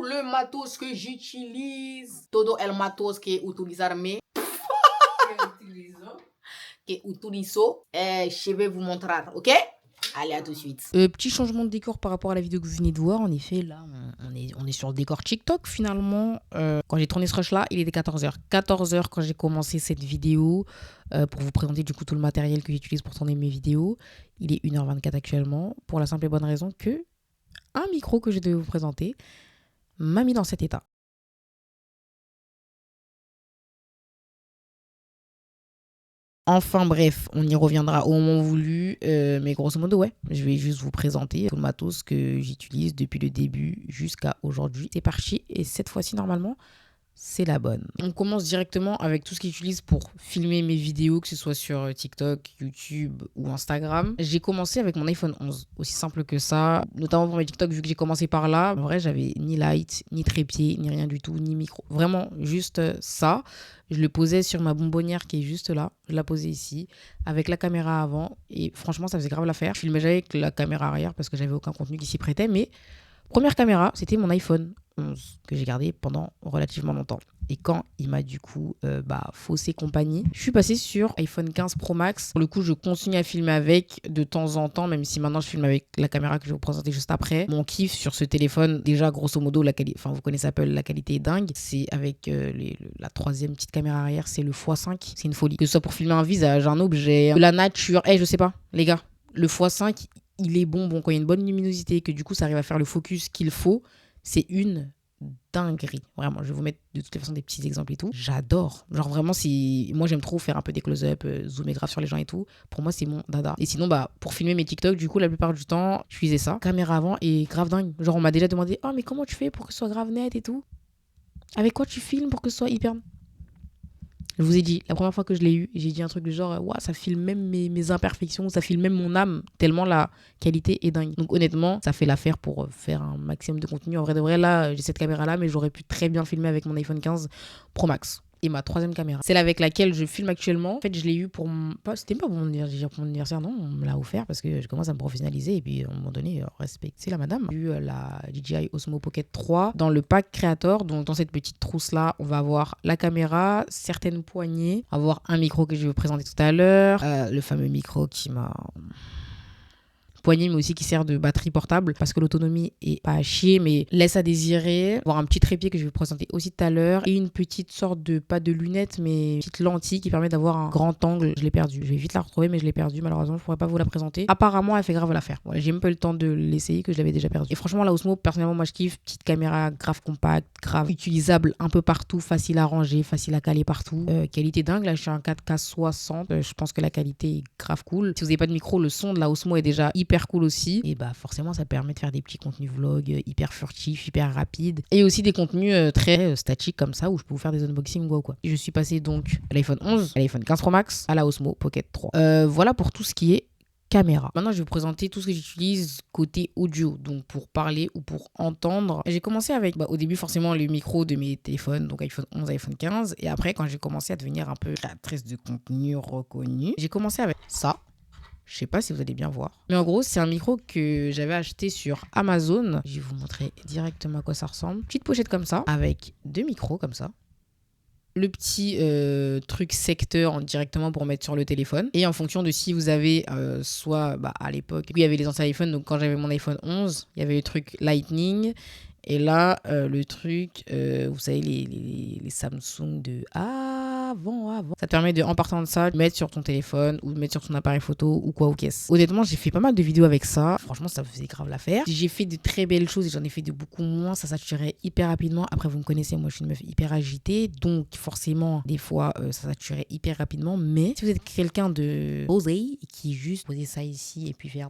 tout le matos que j'utilise. Todo el matos que utilizarme. Que utilizo. Je vais vous montrer, ok? Allez, à tout de suite. Petit changement de décor par rapport à la vidéo que vous venez de voir. En effet, là, on est sur le décor TikTok finalement. Quand j'ai tourné ce rush-là, il était 14h. 14h quand j'ai commencé cette vidéo pour vous présenter du coup tout le matériel que j'utilise pour tourner mes vidéos. Il est 1h24 actuellement pour la simple et bonne raison que un micro que je devais vous présenter m'a mis dans cet état. Enfin bref, on y reviendra au moment voulu, mais grosso modo ouais, je vais juste vous présenter tout le matos que j'utilise depuis le début jusqu'à aujourd'hui. C'est parti et cette fois-ci normalement c'est la bonne. On commence directement avec tout ce que j'utilise pour filmer mes vidéos, que ce soit sur TikTok, YouTube ou Instagram. J'ai commencé avec mon iPhone 11, aussi simple que ça. Notamment pour mes TikTok, vu que j'ai commencé par là. En vrai, j'avais ni light, ni trépied, ni rien du tout, ni micro. Vraiment, juste ça. Je le posais sur ma bonbonnière qui est juste là. Je la posais ici, avec la caméra avant. Et franchement, ça faisait grave l'affaire. Je filmais jamais avec la caméra arrière parce que j'avais aucun contenu qui s'y prêtait. Mais première caméra, c'était mon iPhone 11 que j'ai gardé pendant relativement longtemps. Et quand il m'a du coup faussé compagnie, je suis passée sur iPhone 15 Pro Max. Pour le coup, je continue à filmer avec de temps en temps, même si maintenant je filme avec la caméra que je vais vous présenter juste après. Mon kiff sur ce téléphone, déjà grosso modo, vous connaissez Apple, la qualité est dingue. C'est avec la troisième petite caméra arrière, c'est le x5. C'est une folie. Que ce soit pour filmer un visage, un objet, de la nature. Je sais pas, les gars, le x5, il est bon quand il y a une bonne luminosité, que du coup ça arrive à faire le focus qu'il faut. C'est une dinguerie. Vraiment, je vais vous mettre de toutes les façons des petits exemples et tout. J'adore. Genre vraiment, moi j'aime trop faire un peu des close-up, zoomer grave sur les gens et tout. Pour moi, c'est mon dada. Et sinon, pour filmer mes TikTok, du coup, la plupart du temps, j'utilisais ça. Caméra avant et grave dingue. Genre, on m'a déjà demandé, oh, mais comment tu fais pour que ce soit grave net et tout? Avec quoi tu filmes pour que ce soit hyper... Je vous ai dit, la première fois que je l'ai eu, j'ai dit un truc du genre, ouais, ça filme même mes imperfections, ça filme même mon âme, tellement la qualité est dingue. Donc honnêtement, ça fait l'affaire pour faire un maximum de contenu. En vrai de vrai, là, j'ai cette caméra-là, mais j'aurais pu très bien filmer avec mon iPhone 15 Pro Max. Et ma troisième caméra, celle avec laquelle je filme actuellement. En fait, je l'ai eu pour c'était pas pour mon anniversaire, non, on me l'a offert parce que je commence à me professionnaliser et puis à un moment donné, respecter la madame. J'ai eu la DJI Osmo Pocket 3 dans le pack Creator. Donc dans cette petite trousse là, on va avoir la caméra, certaines poignées, avoir un micro que je vais vous présenter tout à l'heure, le fameux micro qui m'a poignée, mais aussi qui sert de batterie portable parce que l'autonomie est pas à chier, mais laisse à désirer. Avoir un petit trépied que je vais vous présenter aussi tout à l'heure et une petite sorte de, pas de lunettes, mais une petite lentille qui permet d'avoir un grand angle. Je l'ai perdu. Je vais vite la retrouver, mais je l'ai perdue. Malheureusement, je pourrais pas vous la présenter. Apparemment, elle fait grave l'affaire. Voilà, j'ai même pas eu le temps de l'essayer que je l'avais déjà perdu. Et franchement, la Osmo, personnellement, moi je kiffe. Petite caméra grave compacte, grave utilisable un peu partout, facile à ranger, facile à caler partout. Qualité dingue. Là, je suis en 4K 60. Je pense que la qualité est grave cool. Si vous n'avez pas de micro, le son de la Osmo est déjà hyper cool aussi. Et forcément, ça permet de faire des petits contenus vlog hyper furtifs, hyper rapides. Et aussi des contenus très statiques comme ça où je peux vous faire des unboxings ou quoi. Je suis passé donc à l'iPhone 11, à l'iPhone 15 Pro Max, à la Osmo Pocket 3. Voilà pour tout ce qui est caméra. Maintenant, je vais vous présenter tout ce que j'utilise côté audio, donc pour parler ou pour entendre. J'ai commencé avec, au début, forcément, le micro de mes téléphones, donc iPhone 11, iPhone 15. Et après, quand j'ai commencé à devenir un peu créatrice de contenu reconnue, j'ai commencé avec ça. Je sais pas si vous allez bien voir. Mais en gros, c'est un micro que j'avais acheté sur Amazon. Je vais vous montrer directement à quoi ça ressemble. Petite pochette comme ça, avec deux micros comme ça. Le petit truc secteur directement pour mettre sur le téléphone. Et en fonction de si vous avez soit à l'époque, il y avait les anciens iPhones. Donc quand j'avais mon iPhone 11, il y avait le truc Lightning. Et là, le truc, vous savez, les Samsung de avant. Ça te permet de, en partant de ça, de mettre sur ton téléphone ou de mettre sur ton appareil photo ou quoi ou qu'est-ce. Honnêtement, j'ai fait pas mal de vidéos avec ça. Franchement, ça faisait grave l'affaire. J'ai fait de très belles choses et j'en ai fait de beaucoup moins. Ça saturait hyper rapidement. Après, vous me connaissez, moi, je suis une meuf hyper agitée. Donc, forcément, des fois, ça saturait hyper rapidement. Mais si vous êtes quelqu'un de osé et qui juste posait ça ici et puis faire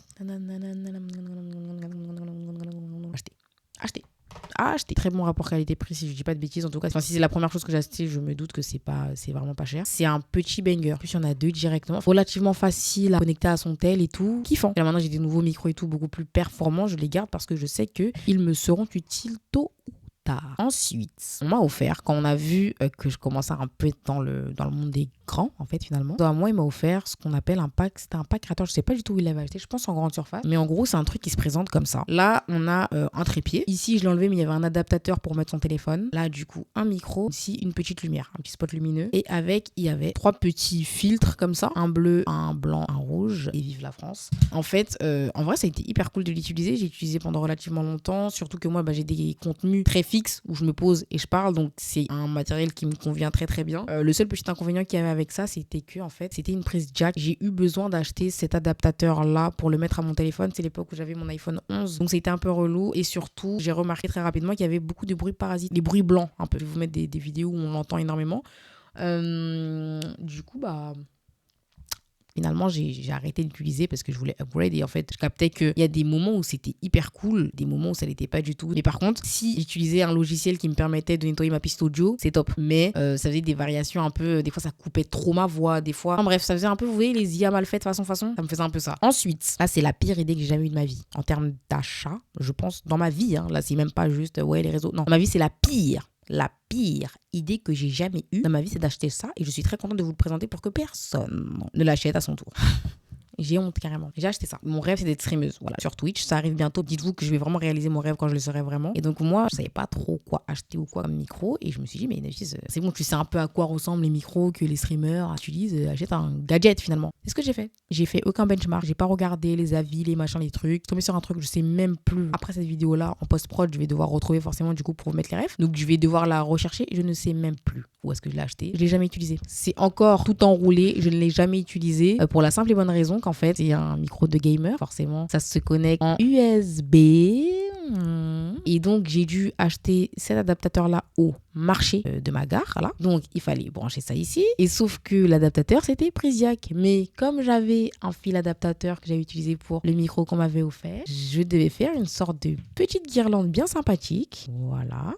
acheter. Très bon rapport qualité-prix si je dis pas de bêtises en tout cas. Enfin, si c'est la première chose que j'ai acheté, je me doute que c'est vraiment pas cher. C'est un petit banger. En plus, il y en a deux directement. Relativement facile à connecter à son tel et tout. Kiffant. Et là, maintenant, j'ai des nouveaux micros et tout beaucoup plus performants. Je les garde parce que je sais qu'ils me seront utiles tôt ou tard. Ensuite, on m'a offert, quand on a vu que je commençais un peu dans le monde des grands, en fait, finalement, moi, il m'a offert ce qu'on appelle un pack. C'était un pack créateur, je sais pas du tout où il l'avait acheté, je pense en grande surface. Mais en gros, c'est un truc qui se présente comme ça. Là, on a un trépied. Ici, je l'ai enlevé, mais il y avait un adaptateur pour mettre son téléphone. Là, du coup, un micro. Ici, une petite lumière, un petit spot lumineux. Et avec, il y avait 3 petits filtres comme ça. Un bleu, un blanc, un rouge. Et vive la France. En fait, en vrai, ça a été hyper cool de l'utiliser. J'ai utilisé pendant relativement longtemps. Surtout que moi, j'ai des contenus très fixes où je me pose et je parle. Donc, c'est un matériel qui me convient très, très bien. Le seul petit inconvénient qu'il y avait avec ça, c'était que, en fait, c'était une prise jack. J'ai eu besoin d'acheter cet adaptateur-là pour le mettre à mon téléphone. C'est l'époque où j'avais mon iPhone 11. Donc, c'était un peu relou. Et surtout, j'ai remarqué très rapidement qu'il y avait beaucoup de bruits parasites. Les bruits blancs, un peu. Je vais vous mettre des vidéos où on l'entend énormément. Du coup, finalement, j'ai arrêté d'utiliser parce que je voulais upgrade et en fait, je captais qu'il y a des moments où c'était hyper cool, des moments où ça l'était pas du tout. Mais par contre, si j'utilisais un logiciel qui me permettait de nettoyer ma piste audio, c'est top. Mais ça faisait des variations un peu, des fois ça coupait trop ma voix, des fois... Enfin, bref, ça faisait un peu, vous voyez, les IA mal faites façon, ça me faisait un peu ça. Ensuite, là, c'est la pire idée que j'ai jamais eue de ma vie. En termes d'achat, je pense, dans ma vie, là, c'est même pas juste, les réseaux. Non, dans ma vie, c'est la pire idée que j'ai jamais eue dans ma vie, c'est d'acheter ça et je suis très contente de vous le présenter pour que personne ne l'achète à son tour. J'ai honte carrément. J'ai acheté ça. Mon rêve, c'est d'être streameuse. Voilà, sur Twitch, ça arrive bientôt. Dites-vous que je vais vraiment réaliser mon rêve quand je le saurai vraiment. Et donc moi, je savais pas trop quoi acheter ou quoi comme micro. Et je me suis dit, mais Nefis, c'est bon, tu sais un peu à quoi ressemblent les micros que les streamers utilisent. Achète un gadget finalement. C'est ce que j'ai fait. J'ai fait aucun benchmark. J'ai pas regardé les avis, les machins, les trucs. Je suis tombée sur un truc, je sais même plus. Après cette vidéo-là, en post-prod, je vais devoir retrouver forcément du coup pour vous mettre les refs. Donc je vais devoir la rechercher et je ne sais même plus où est-ce que je l'ai acheté. Je l'ai jamais utilisé. C'est encore tout enroulé. Je ne l'ai jamais utilisé pour la simple et bonne raison qu'en fait, c'est un micro de gamer. Forcément, ça se connecte en USB. Et donc, j'ai dû acheter cet adaptateur-là au marché de ma gare. Voilà. Donc, il fallait brancher ça ici. Et sauf que l'adaptateur, c'était prise jack. Mais comme j'avais un fil adaptateur que j'avais utilisé pour le micro qu'on m'avait offert, je devais faire une sorte de petite guirlande bien sympathique. Voilà.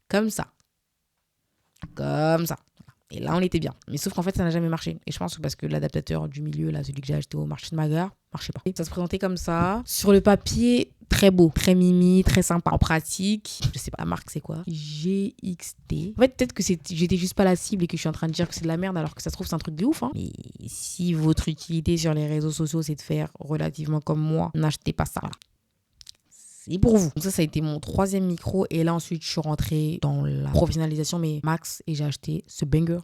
Comme ça. Et là, on était bien. Mais sauf qu'en fait, ça n'a jamais marché. Et je pense que parce que l'adaptateur du milieu, là, celui que j'ai acheté au marché de ma gare, marchait pas. Et ça se présentait comme ça. Sur le papier, très beau, très mimi, très sympa. En pratique, je sais pas, la marque, c'est quoi? GXT. En fait, peut-être que j'étais juste pas la cible et que je suis en train de dire que c'est de la merde alors que ça se trouve, c'est un truc de ouf. Hein. Mais si votre utilité sur les réseaux sociaux, c'est de faire relativement comme moi, n'achetez pas ça. Voilà. C'est pour vous. Donc ça a été mon 3e micro. Et là, ensuite, je suis rentrée dans la professionnalisation, mais max, et j'ai acheté ce banger.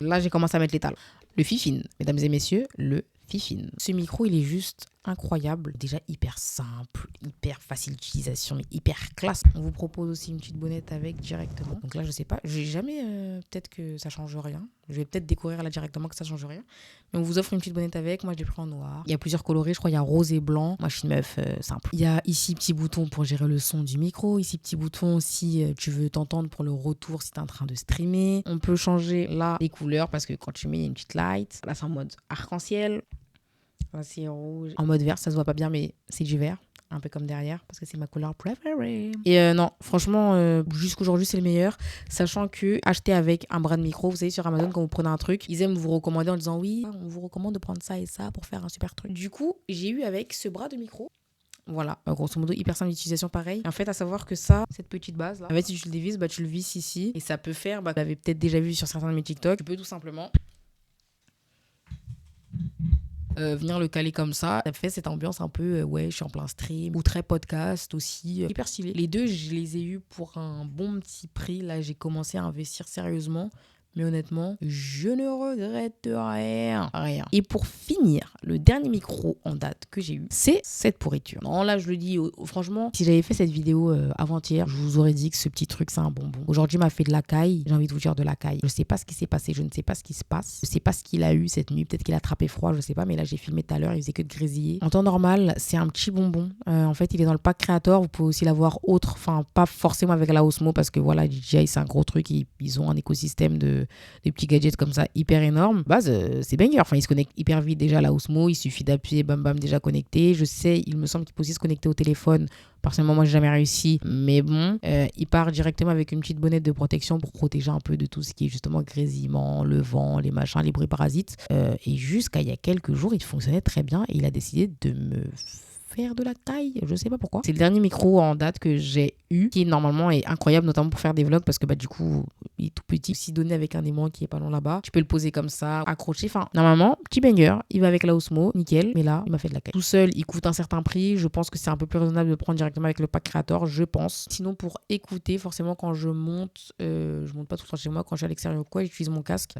Là, j'ai commencé à mettre l'étal. Le Fifine, mesdames et messieurs, le Fifine. Ce micro, il est juste incroyable. Déjà hyper simple, hyper facile d'utilisation, mais hyper classe. On vous propose aussi une petite bonnette avec directement. Donc là, je sais pas, j'ai jamais, peut-être que ça change rien. Je vais peut-être découvrir là directement que ça change rien. Mais on vous offre une petite bonnette avec. Moi, je l'ai pris en noir. Il y a plusieurs colorés. Je crois il y a rose et blanc. Moi, je suis une meuf simple. Il y a ici petit bouton pour gérer le son du micro. Ici petit bouton si tu veux t'entendre pour le retour si tu es en train de streamer. On peut changer là les couleurs parce que quand tu mets une petite light, là c'est en mode arc-en-ciel. Là c'est rouge. En mode vert, ça se voit pas bien, mais c'est du vert. Un peu comme derrière, parce que c'est ma couleur préférée. Et non, franchement, jusqu'aujourd'hui, c'est le meilleur. Sachant que acheter avec un bras de micro, vous savez, sur Amazon, quand vous prenez un truc, ils aiment vous recommander en disant oui, on vous recommande de prendre ça et ça pour faire un super truc. Du coup, j'ai eu avec ce bras de micro. Voilà, grosso modo, hyper simple d'utilisation pareil. En fait, à savoir que ça, cette petite base là, en fait, si tu le dévises, tu le visses ici. Et ça peut faire, vous l'avez peut-être déjà vu sur certains de mes TikTok, tu peux tout simplement venir le caler comme ça. Ça fait cette ambiance un peu, je suis en plein stream, ou très podcast aussi. Hyper stylé. Les deux, je les ai eus pour un bon petit prix. Là, j'ai commencé à investir sérieusement. Mais honnêtement, je ne regrette rien. Et pour finir, le dernier micro en date que j'ai eu, c'est cette pourriture. Non, là, je le dis, franchement, si j'avais fait cette vidéo avant-hier, je vous aurais dit que ce petit truc, c'est un bonbon. Aujourd'hui, il m'a fait de la caille. J'ai envie de vous dire de la caille. Je sais pas ce qui s'est passé. Je ne sais pas ce qui se passe. Je sais pas ce qu'il a eu cette nuit. Peut-être qu'il a attrapé froid, je sais pas. Mais là, j'ai filmé tout à l'heure. Il faisait que de grésiller. En temps normal, c'est un petit bonbon. En fait, il est dans le pack créateur. Vous pouvez aussi l'avoir autre. Enfin, pas forcément avec la Osmo parce que voilà, DJI, c'est un gros truc. Ils ont un écosystème des petits gadgets comme ça hyper énormes. C'est banger. Enfin, il se connecte hyper vite déjà à la Osmo. Il suffit d'appuyer, bam bam, déjà connecté. Je sais, il me semble qu'il peut aussi se connecter au téléphone. Personnellement, moi, j'ai jamais réussi. Mais bon, il part directement avec une petite bonnette de protection pour protéger un peu de tout ce qui est justement grésillement, le vent, les machins, les bruits parasites. Et jusqu'à il y a quelques jours, il fonctionnait très bien et il a décidé de me faire de la caille. Je sais pas pourquoi. C'est le dernier micro en date que j'ai eu, qui normalement est incroyable, notamment pour faire des vlogs, parce que du coup, il est tout petit. Si donné avec un aimant qui est pas loin là-bas, tu peux le poser comme ça, accrocher. Enfin, normalement, petit banger, il va avec la Osmo, nickel. Mais là, il m'a fait de la caille. Tout seul, il coûte un certain prix. Je pense que c'est un peu plus raisonnable de prendre directement avec le pack créateur, je pense. Sinon, pour écouter, forcément, quand je monte pas tout le temps chez moi. Quand je suis à l'extérieur ou quoi, j'utilise mon casque.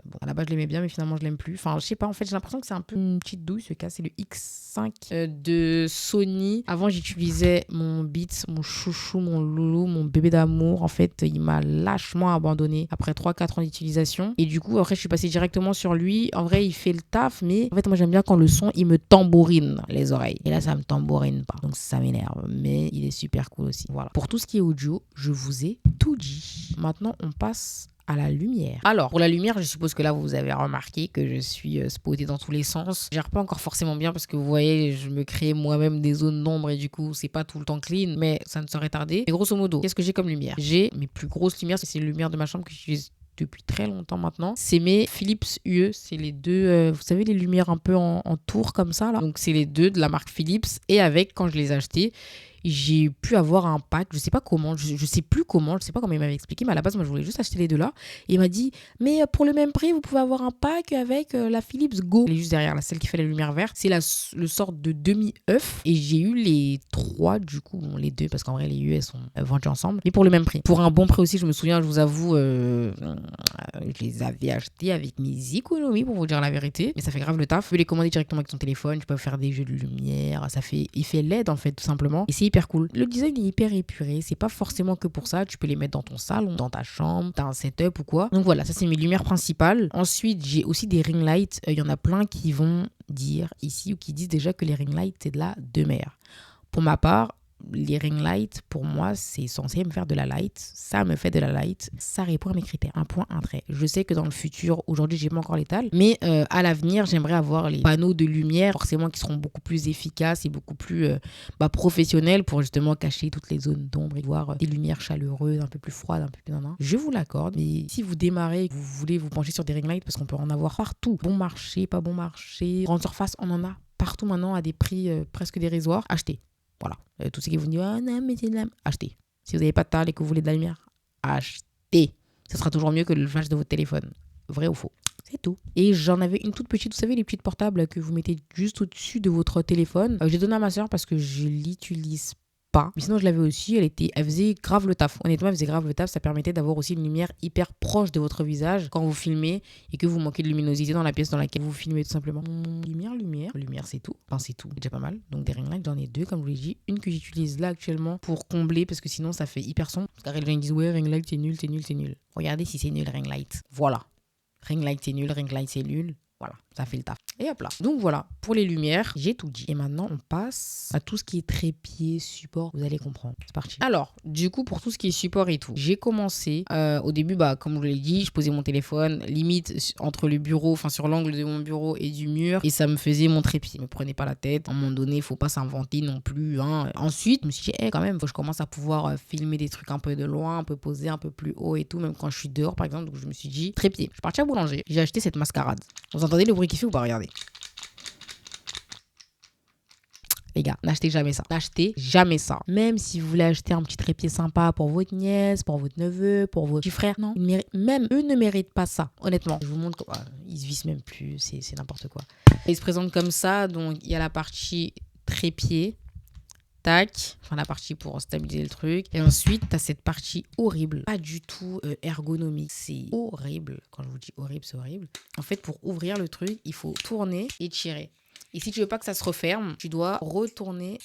Bon, à la base, je l'aimais bien, mais finalement, je l'aime plus. Enfin, je sais pas, en fait, j'ai l'impression que c'est un peu une petite douille, ce casque. C'est le X5 de Sony. Avant, j'utilisais mon Beats, mon chouchou, mon loulou, mon bébé d'amour. En fait, il m'a lâchement abandonné après 3-4 ans d'utilisation. Et du coup, après, je suis passée directement sur lui. En vrai, il fait le taf, mais en fait, moi, j'aime bien quand le son, il me tambourine les oreilles. Et là, ça me tambourine pas. Donc, ça m'énerve. Mais il est super cool aussi. Voilà. Pour tout ce qui est audio, je vous ai tout dit. Maintenant, on passe à la lumière. Alors, pour la lumière, je suppose que là, vous avez remarqué que je suis spotée dans tous les sens. Je gère pas encore forcément bien parce que vous voyez, je me crée moi-même des zones d'ombre et du coup, c'est pas tout le temps clean, mais ça ne saurait tarder. Et grosso modo, qu'est-ce que j'ai comme lumière? J'ai mes plus grosses lumières, c'est les lumières de ma chambre que j'utilise depuis très longtemps maintenant. C'est mes Philips UE, c'est les deux, vous savez, les lumières un peu en tour comme ça là. Donc c'est les deux de la marque Philips et avec, quand je les ai achetés, j'ai pu avoir un pack, je sais pas comment, je sais plus comment, je sais pas comment il m'avait expliqué, mais à la base, moi, je voulais juste acheter les deux là. Et il m'a dit, mais pour le même prix, vous pouvez avoir un pack avec la Philips Go. Elle est juste derrière, là, celle qui fait la lumière verte. C'est le sort de demi-œuf. Et j'ai eu les trois, du coup, bon, les deux, parce qu'en vrai, les UE, elles sont vendues ensemble. Mais pour le même prix. Pour un bon prix aussi, je me souviens, je vous avoue, je les avais achetés avec mes économies, pour vous dire la vérité. Mais ça fait grave le taf. Tu peux les commander directement avec ton téléphone, tu peux faire des jeux de lumière. Il fait LED, en fait, tout simplement. Et c'est hyper cool. Le design est hyper épuré, c'est pas forcément que pour ça, tu peux les mettre dans ton salon, dans ta chambre, t'as un setup ou quoi. Donc voilà, ça c'est mes lumières principales. Ensuite, j'ai aussi des ring lights, il y en a plein qui vont dire ici ou qui disent déjà que les ring lights c'est de la demeure. Pour ma part, les ring lights, pour moi, c'est censé me faire de la light. Ça me fait de la light. Ça répond à mes critères. Un point, un trait. Je sais que dans le futur, aujourd'hui, j'ai pas encore l'étal, mais à l'avenir, j'aimerais avoir les panneaux de lumière, forcément, qui seront beaucoup plus efficaces et beaucoup plus professionnels pour justement cacher toutes les zones d'ombre et voir des lumières chaleureuses, un peu plus froides, un peu plus nanan. Je vous l'accorde, mais si vous démarrez et que vous voulez vous pencher sur des ring lights, parce qu'on peut en avoir partout, bon marché, pas bon marché, grande surface, on en a partout maintenant à des prix presque dérisoires, achetez. Voilà. Tous ceux qui vous disent ah non, mais c'est de la... Achetez. Si vous n'avez pas de table et que vous voulez de la lumière, achetez. Ça sera toujours mieux que le flash de votre téléphone. Vrai ou faux? C'est tout. Et j'en avais une toute petite, vous savez, les petites portables que vous mettez juste au-dessus de votre téléphone. J'ai donné à ma soeur parce que je l'utilise pas. Mais sinon, je l'avais aussi. Elle faisait grave le taf. Honnêtement, elle faisait grave le taf. Ça permettait d'avoir aussi une lumière hyper proche de votre visage quand vous filmez et que vous manquez de luminosité dans la pièce dans laquelle vous filmez tout simplement. Lumière, c'est tout. Enfin, c'est tout. C'est déjà pas mal. Donc, des ring lights, j'en ai deux, comme je vous l'ai dit. Une que j'utilise là actuellement pour combler parce que sinon, ça fait hyper sombre. Parce que les gens disent ouais, ring light, c'est nul. Regardez si c'est nul, ring light. Voilà. Ring light, c'est nul. Ring light, c'est nul. Voilà, ça fait le taf. Et hop là. Donc voilà, pour les lumières, j'ai tout dit. Et maintenant, on passe à tout ce qui est trépied, support. Vous allez comprendre. C'est parti. Alors, du coup, pour tout ce qui est support et tout, j'ai commencé au début, comme je vous l'ai dit, je posais mon téléphone limite entre le bureau, enfin sur l'angle de mon bureau et du mur. Et ça me faisait mon trépied. Ne me prenez pas la tête. À un moment donné, il faut pas s'inventer non plus. Hein. Ensuite, je me suis dit, quand même, faut que je commence à pouvoir filmer des trucs un peu de loin, un peu posé, un peu plus haut et tout, même quand je suis dehors, par exemple. Donc je me suis dit, trépied. Je suis partie à boulanger. J'ai acheté cette mascarade. Vous entendez le bruit qu'il fait ou pas? Regardez. Les gars, n'achetez jamais ça. N'achetez jamais ça. Même si vous voulez acheter un petit trépied sympa pour votre nièce, pour votre neveu, pour votre petit frère, non. Même eux ne méritent pas ça. Honnêtement, je vous montre quoi. Ils se vissent même plus. C'est n'importe quoi. Ils se présentent comme ça. Donc, il y a la partie trépied. Tac. Enfin, la partie pour stabiliser le truc. Et ensuite, tu as cette partie horrible. Pas du tout ergonomique. C'est horrible. Quand je vous dis horrible, c'est horrible. En fait, pour ouvrir le truc, il faut tourner et tirer. Et si tu veux pas que ça se referme, tu dois retourner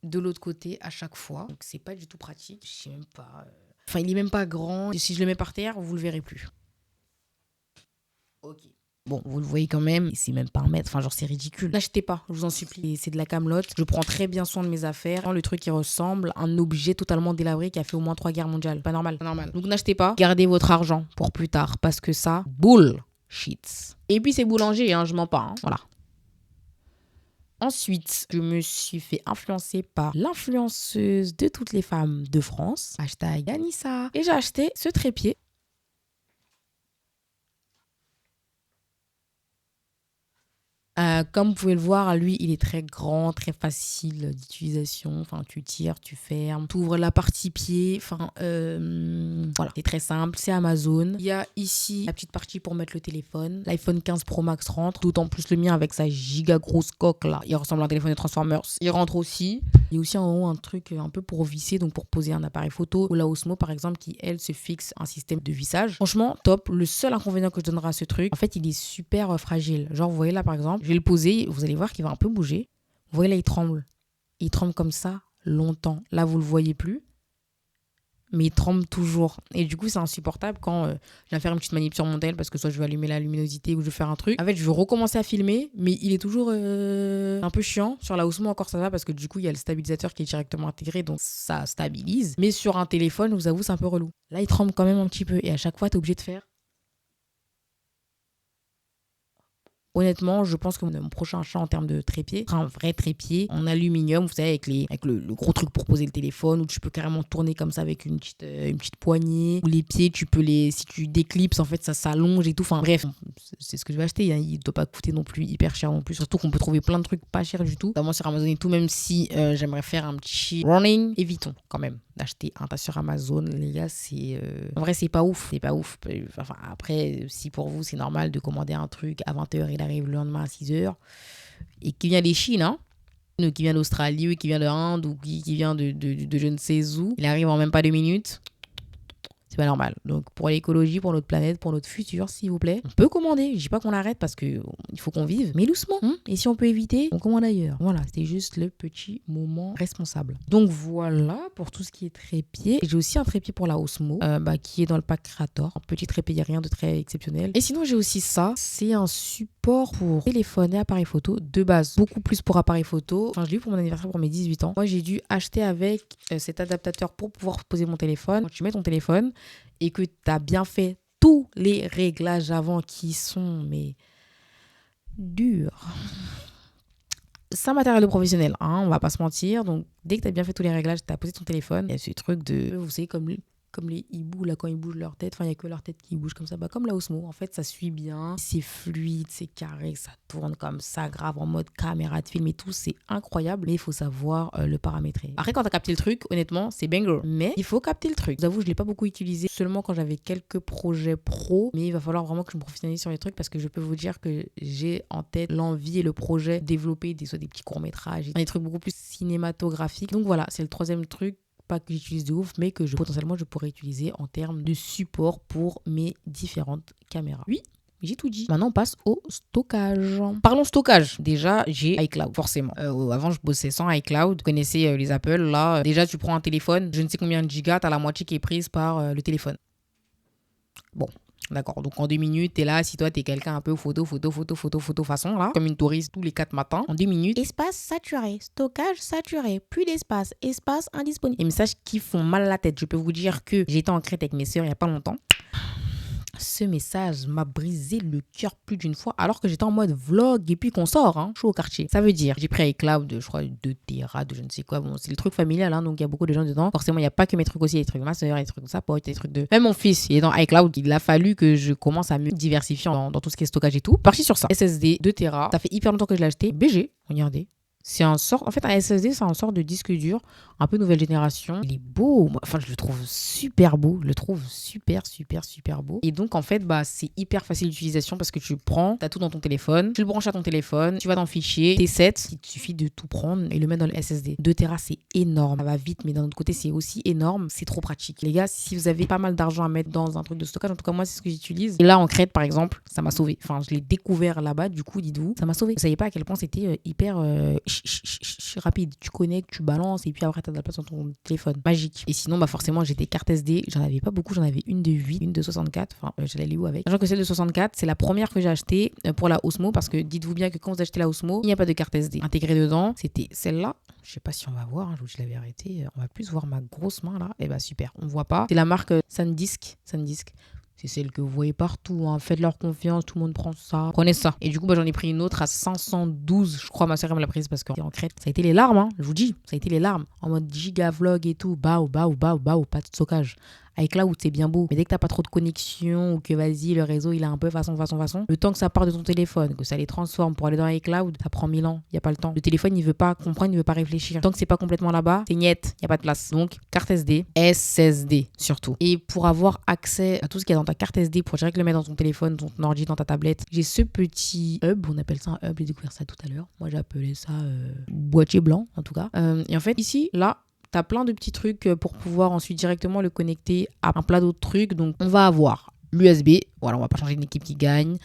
de l'autre côté à chaque fois. Donc, c'est pas du tout pratique. Je sais même pas. Enfin, il est même pas grand. Et si je le mets par terre, vous le verrez plus. Ok. Bon, vous le voyez quand même, c'est même pas un mètre, enfin genre c'est ridicule. N'achetez pas, je vous en supplie, c'est de la camelote. Je prends très bien soin de mes affaires. Le truc qui ressemble à un objet totalement délabré qui a fait au moins 3 guerres mondiales. Pas normal, pas normal. Donc n'achetez pas, gardez votre argent pour plus tard parce que ça, bullshit. Et puis c'est boulanger, hein, je mens pas, hein. Voilà. Ensuite, je me suis fait influencer par l'influenceuse de toutes les femmes de France, hashtag Anissa. Et j'ai acheté ce trépied. Comme vous pouvez le voir, lui, il est très grand, très facile d'utilisation. Enfin, tu tires, tu fermes, tu ouvres la partie pied. Enfin, voilà, c'est très simple. C'est Amazon. Il y a ici la petite partie pour mettre le téléphone. L'iPhone 15 Pro Max rentre. D'autant plus le mien avec sa giga grosse coque là. Il ressemble à un téléphone de Transformers. Il rentre aussi. Il y a aussi en haut un truc un peu pour visser, donc pour poser un appareil photo. Ou la Osmo, par exemple, qui, elle, se fixe un système de vissage. Franchement, top. Le seul inconvénient que je donnerai à ce truc, en fait, il est super fragile. Genre, vous voyez là, par exemple, je vais le poser. Vous allez voir qu'il va un peu bouger. Vous voyez là, il tremble. Il tremble comme ça longtemps. Là, vous le voyez plus. Mais il tremble toujours. Et du coup, c'est insupportable quand je viens faire une petite manip sur mon tel parce que soit je vais allumer la luminosité ou je vais faire un truc. En fait, je vais recommencer à filmer, mais il est toujours un peu chiant. Sur la Osmo, encore ça va parce que du coup, il y a le stabilisateur qui est directement intégré, donc ça stabilise. Mais sur un téléphone, je vous avoue, c'est un peu relou. Là, il tremble quand même un petit peu et à chaque fois, tu es obligé de faire. Honnêtement, je pense que mon prochain achat en termes de trépied sera un vrai trépied en aluminium, vous savez, avec le gros truc pour poser le téléphone, où tu peux carrément tourner comme ça avec une petite poignée, ou les pieds, si tu déclipses, en fait, ça s'allonge et tout. Enfin bref, c'est ce que je vais acheter. Hein. Il ne doit pas coûter non plus hyper cher non plus. Surtout qu'on peut trouver plein de trucs pas chers du tout, notamment sur Amazon et tout, même si j'aimerais faire un petit running. Évitons quand même d'acheter un tas sur Amazon, les gars, en vrai, c'est pas ouf. C'est pas ouf. Enfin, après, si pour vous, c'est normal de commander un truc à 20h, il arrive le lendemain à 6h, et qui vient des Chines, hein, qui vient d'Australie, ou qui vient de Inde, ou qui vient de je ne sais où, il arrive en même pas 2 minutes. C'est pas normal. Donc, pour l'écologie, pour notre planète, pour notre futur, s'il vous plaît, on peut commander. Je dis pas qu'on arrête parce que il faut qu'on vive, mais doucement. Et si on peut éviter, on commande ailleurs. Voilà, c'était juste le petit moment responsable. Donc, voilà pour tout ce qui est trépied. J'ai aussi un trépied pour la Osmo, qui est dans le pack Creator. Un petit trépied, il n'y a rien de très exceptionnel. Et sinon, j'ai aussi ça. C'est un support pour téléphone et appareil photo de base. Beaucoup plus pour appareil photo. Enfin, je l'ai eu pour mon anniversaire pour mes 18 ans. Moi, j'ai dû acheter avec cet adaptateur pour pouvoir poser mon téléphone. Quand tu mets ton téléphone et que tu as bien fait tous les réglages avant qui sont, mais durs. C'est un matériel de professionnel, hein, on va pas se mentir. Donc, dès que tu as bien fait tous les réglages, tu as posé ton téléphone, il y a ce truc de, vous savez, comme les hiboux, là, quand ils bougent leur tête, enfin, il n'y a que leur tête qui bouge comme ça, comme la Osmo, en fait, ça suit bien, c'est fluide, c'est carré, ça tourne comme ça, grave, en mode caméra de film et tout, c'est incroyable, mais il faut savoir le paramétrer. Après, quand tu as capté le truc, honnêtement, c'est banger, mais il faut capter le truc. Je vous avoue, je ne l'ai pas beaucoup utilisé, seulement quand j'avais quelques projets pro, mais il va falloir vraiment que je me professionnalise sur les trucs, parce que je peux vous dire que j'ai en tête l'envie et le projet de développer soit des petits courts-métrages, des trucs beaucoup plus cinématographiques. Donc voilà, c'est le troisième truc, pas que j'utilise de ouf, mais que potentiellement je pourrais utiliser en termes de support pour mes différentes caméras. Oui, j'ai tout dit. Maintenant, on passe au stockage. Parlons stockage. Déjà, j'ai iCloud, forcément. Avant, je bossais sans iCloud. Vous connaissez les Apple. Là, déjà, tu prends un téléphone, je ne sais combien de gigas, t'as la moitié qui est prise par le téléphone. Bon. D'accord, donc en 2 minutes, t'es là, si toi t'es quelqu'un un peu photo façon là, comme une touriste tous les 4 matins, en 2 minutes, espace saturé, stockage saturé, plus d'espace, espace indisponible. Les messages qui font mal à la tête. Je peux vous dire que j'étais en Crète avec mes sœurs il n'y a pas longtemps. Ce message m'a brisé le cœur plus d'une fois alors que j'étais en mode vlog et puis qu'on sort, hein, chaud au quartier. Ça veut dire, j'ai pris iCloud de, je crois, 2 Tera, de je ne sais quoi. Bon, c'est le truc familial, hein, donc il y a beaucoup de gens dedans. Forcément, il n'y a pas que mes trucs aussi, il y a des trucs de ma soeur, il y a des trucs de sa pote, il y a des trucs de... Même mon fils, il est dans iCloud. Il a fallu que je commence à me diversifier dans tout ce qui est stockage et tout. Parti sur ça. SSD 2 Tera. Ça fait hyper longtemps que je l'ai acheté. BG, regardez. C'est un sort, en fait, un SSD, c'est un sort de disque dur, un peu nouvelle génération. Il est beau, enfin, je le trouve super beau, je le trouve super beau. Et donc, en fait, c'est hyper facile d'utilisation parce que tu as tout dans ton téléphone, tu le branches à ton téléphone, tu vas dans Fichier, T7, il te suffit de tout prendre et le mettre dans le SSD. 2 Tera, c'est énorme, ça va vite, mais d'un autre côté, c'est aussi énorme, c'est trop pratique. Les gars, si vous avez pas mal d'argent à mettre dans un truc de stockage, en tout cas, moi, c'est ce que j'utilise. Et là, en Crète, par exemple, ça m'a sauvé. Enfin, je l'ai découvert là-bas, du coup, dites-vous, ça m'a sauvé. Vous savez pas à quel point c'était hyper rapide, tu connectes, tu balances et puis après t'as de la place dans ton téléphone, magique. Et sinon forcément j'étais carte SD, j'en avais pas beaucoup, j'en avais une de 8, une de 64, enfin j'allais aller où avec, sachant que celle de 64 c'est la première que j'ai achetée pour la Osmo, parce que dites-vous bien que quand vous achetez la Osmo il n'y a pas de carte SD intégrée dedans, c'était celle-là. Je sais pas si on va voir, je l'avais arrêté, on va plus voir ma grosse main là, et super, on voit pas, c'est la marque SanDisk. C'est celle que vous voyez partout, hein. Faites-leur confiance, tout le monde prend ça. Prenez ça. Et du coup, j'en ai pris une autre à 512. Je crois ma soeur me l'a prise parce qu'en Crète, ça a été les larmes, hein. Je vous dis, ça a été les larmes. En mode giga vlog et tout. Bao, pas de stockage. iCloud, c'est bien beau. Mais dès que t'as pas trop de connexion ou que vas-y, le réseau, il est un peu façon, le temps que ça part de ton téléphone, que ça les transforme pour aller dans iCloud, ça prend 1000 ans. Il y a pas le temps. Le téléphone, il veut pas comprendre, il veut pas réfléchir. Tant que c'est pas complètement là-bas, c'est niet, il y a pas de place. Donc, carte SD, SSD surtout. Et pour avoir accès à tout ce qu'il y a dans ta carte SD, pour direct le mettre dans ton téléphone, dans ton ordi, dans ta tablette, j'ai ce petit hub, on appelle ça un hub, j'ai découvert ça tout à l'heure. Moi, j'ai appelé ça boîtier blanc, en tout cas. Et en fait, ici, là, t'as plein de petits trucs pour pouvoir ensuite directement le connecter à un plat d'autres trucs. Donc, on va avoir l'USB. Voilà, on va pas changer d'une équipe qui gagne.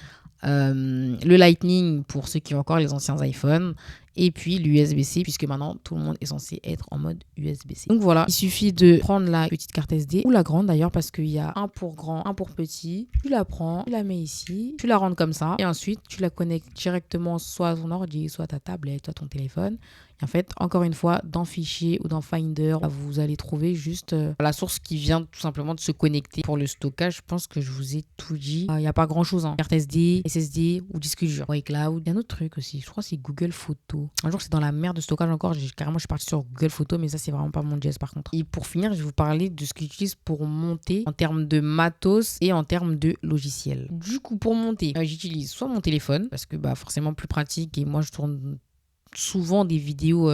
Le Lightning pour ceux qui ont encore les anciens iPhones. Et puis l'USB-C, puisque maintenant tout le monde est censé être en mode USB-C. Donc voilà, il suffit de prendre la petite carte SD ou la grande d'ailleurs, parce qu'il y a un pour grand, un pour petit. Tu la prends, tu la mets ici, tu la rentres comme ça, et ensuite tu la connectes directement soit à ton ordi, soit à ta tablette, soit à ton téléphone. Et en fait, encore une fois, dans Fichier ou dans Finder, vous allez trouver juste la source qui vient tout simplement de se connecter. Pour le stockage, je pense que je vous ai tout dit. Il n'y a pas grand-chose. Carte SD, SSD ou disque dur. iCloud. Il y a un autre truc aussi. Je crois que c'est Google Photos. Un jour, c'est dans la merde de stockage encore. Carrément, je suis partie sur Google Photos, mais ça, c'est vraiment pas mon jazz par contre. Et pour finir, je vais vous parler de ce que j'utilise pour monter en termes de matos et en termes de logiciel. Du coup, pour monter, j'utilise soit mon téléphone, parce que forcément plus pratique, et moi, je tourne souvent des vidéos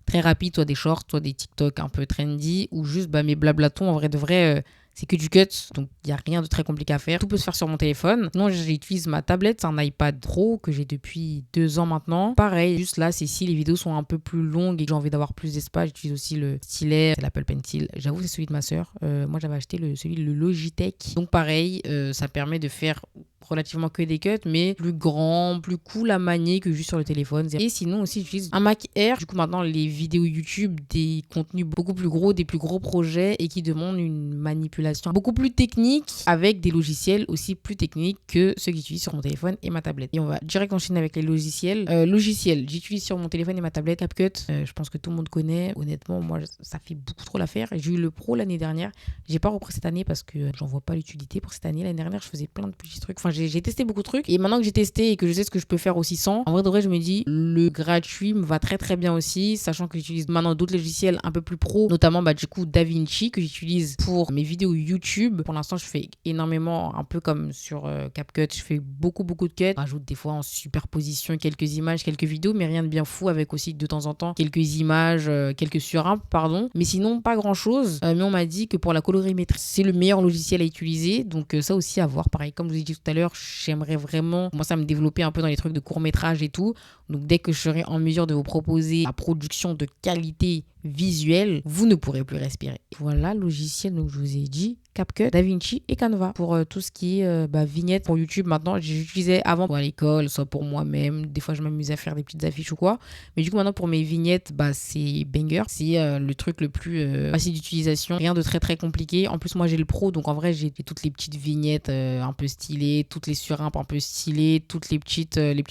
très rapides, soit des shorts, soit des TikTok un peu trendy, ou juste mes blablatons en vrai de vrai. C'est que du cut, donc il n'y a rien de très compliqué à faire. Tout peut se faire sur mon téléphone. Sinon, j'utilise ma tablette, c'est un iPad Pro que j'ai depuis 2 ans maintenant. Pareil, juste là, c'est si les vidéos sont un peu plus longues et que j'ai envie d'avoir plus d'espace, j'utilise aussi le stylet, c'est l'Apple Pencil. J'avoue, c'est celui de ma sœur. Moi, j'avais acheté le Logitech. Donc pareil, ça permet de faire relativement que des cuts, mais plus grand, plus cool à manier que juste sur le téléphone. Et sinon aussi, j'utilise un Mac Air. Du coup, maintenant, les vidéos YouTube, des contenus beaucoup plus gros, des plus gros projets et qui demandent une manipulation beaucoup plus technique avec des logiciels aussi plus techniques que ceux que j'utilise sur mon téléphone et ma tablette. Et on va direct enchaîner avec les logiciels. Logiciels, j'utilise sur mon téléphone et ma tablette CapCut. Je pense que tout le monde connaît. Honnêtement, moi, ça fait beaucoup trop l'affaire. J'ai eu le Pro l'année dernière. J'ai pas repris cette année parce que j'en vois pas l'utilité pour cette année. L'année dernière, je faisais plein de petits trucs. Enfin, j'ai testé beaucoup de trucs. Et maintenant que j'ai testé et que je sais ce que je peux faire aussi sans, en vrai de vrai, je me dis, le gratuit me va très très bien aussi, sachant que j'utilise maintenant d'autres logiciels un peu plus pro, notamment du coup DaVinci que j'utilise pour mes vidéos YouTube. Pour l'instant, je fais énormément, un peu comme sur CapCut, je fais beaucoup de cuts. Je rajoute des fois en superposition quelques images, quelques vidéos, mais rien de bien fou, avec aussi de temps en temps quelques images, quelques surimpes, pardon. Mais sinon, pas grand chose. Mais on m'a dit que pour la colorimétrie, c'est le meilleur logiciel à utiliser. Donc ça aussi à voir. Pareil, comme je vous ai dit tout à l'heure, j'aimerais vraiment commencer à me développer un peu dans les trucs de court-métrage et tout. Donc dès que je serai en mesure de vous proposer la production de qualité visuelle, vous ne pourrez plus respirer. Voilà, logiciel, donc je vous ai dit CapCut, DaVinci et Canva pour tout ce qui est vignette pour YouTube. Maintenant, j'utilisais avant pour à l'école, soit pour moi-même. Des fois, je m'amusais à faire des petites affiches ou quoi. Mais du coup, maintenant, pour mes vignettes, c'est Banger. C'est le truc le plus facile d'utilisation. Rien de très, très compliqué. En plus, moi, j'ai le Pro. Donc, en vrai, j'ai toutes les petites vignettes un peu stylées, toutes les surimpes un peu stylées, toutes les petits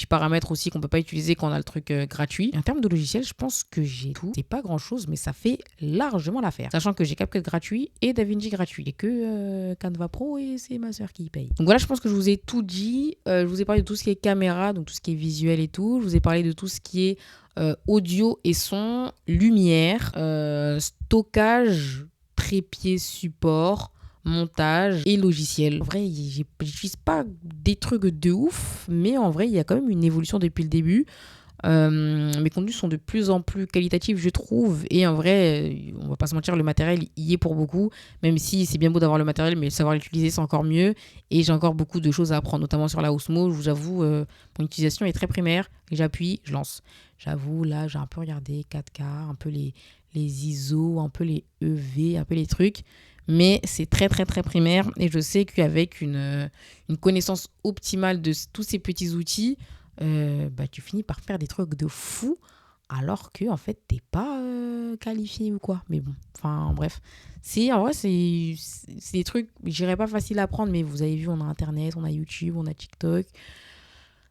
paramètres aussi qu'on peut pas utiliser quand on a le truc gratuit. En termes de logiciel, je pense que j'ai tout. C'est pas grand-chose, mais ça fait largement l'affaire. Sachant que j'ai CapCut gratuit et DaVinci gratuit. Et que Canva Pro, et c'est ma soeur qui paye. Donc voilà, je pense que je vous ai tout dit. Je vous ai parlé de tout ce qui est caméra, donc tout ce qui est visuel et tout. Je vous ai parlé de tout ce qui est audio et son, lumière, stockage, trépied, support, montage et logiciel. En vrai, j'utilise pas des trucs de ouf, mais en vrai, il y a quand même une évolution depuis le début. Mes contenus sont de plus en plus qualitatifs, je trouve, et en vrai, on va pas se mentir, le matériel y est pour beaucoup, même si c'est bien beau d'avoir le matériel, mais savoir l'utiliser, c'est encore mieux. Et j'ai encore beaucoup de choses à apprendre, notamment sur la Osmo. Je vous avoue, mon utilisation est très primaire. J'appuie, je lance. J'avoue, là, j'ai un peu regardé 4K, un peu les ISO, un peu les EV, un peu les trucs, mais c'est très très très primaire. Et je sais qu'avec une connaissance optimale de tous ces petits outils, tu finis par faire des trucs de fou, alors que en fait t'es pas qualifié ou quoi. Mais bon, enfin bref, en vrai c'est des trucs, je dirais pas facile à apprendre, mais vous avez vu, on a internet, on a YouTube, on a TikTok,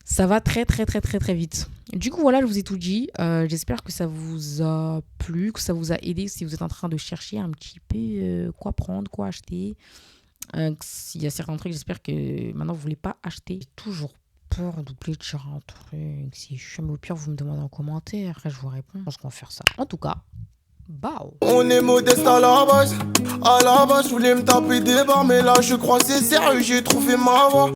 ça va très très très très très vite. Du coup voilà, je vous ai tout dit. J'espère que ça vous a plu, que ça vous a aidé si vous êtes en train de chercher un petit peu quoi prendre, quoi acheter. S'il y a certains trucs, j'espère que maintenant vous voulez pas acheter. J'ai toujours peur d'oublier de dire un truc. Si je suis au pire, vous me demandez en commentaire, après je vous réponds. Je pense qu'on va faire ça. En tout cas, Bao. On est modeste à la base. À la base, je voulais me taper des barres, mais là, je crois que c'est sérieux, j'ai trouvé ma voie.